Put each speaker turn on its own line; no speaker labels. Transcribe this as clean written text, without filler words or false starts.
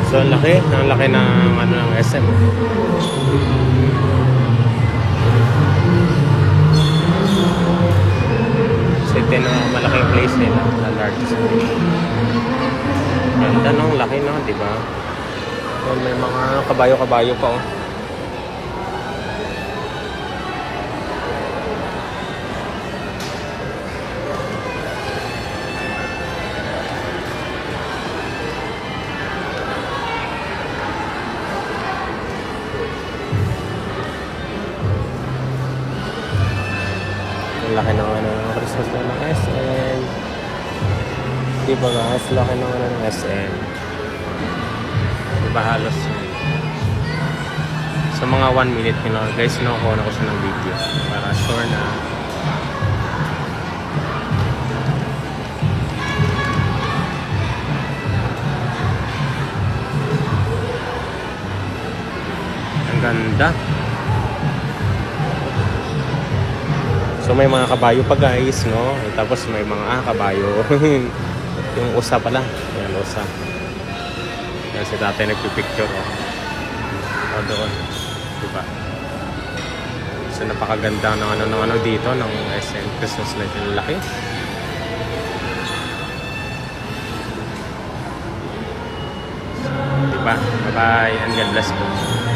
So ang laki ng ano ng SM. So ito na malaking place nila, na largest place. Ganda no, laki no, di ba? So may mga kabayo-kabayo pa oh. Laki ng ano ng Christmas na ng SM. Diba guys? Laki ng ano ng SM. Diba halos sa mga 1 minute guys, kinukuha na ko siya ng video para sure na ang ganda. So may mga kabayo pa guys, no? Tapos may mga kabayo. Yung usa pala. Yan, usa. Yan si tatay nagpipicture, oh. O doon. Diba? So napakaganda ng ano dito, ng SM Christmas light. Yung laki. Diba? Bye-bye and God bless po.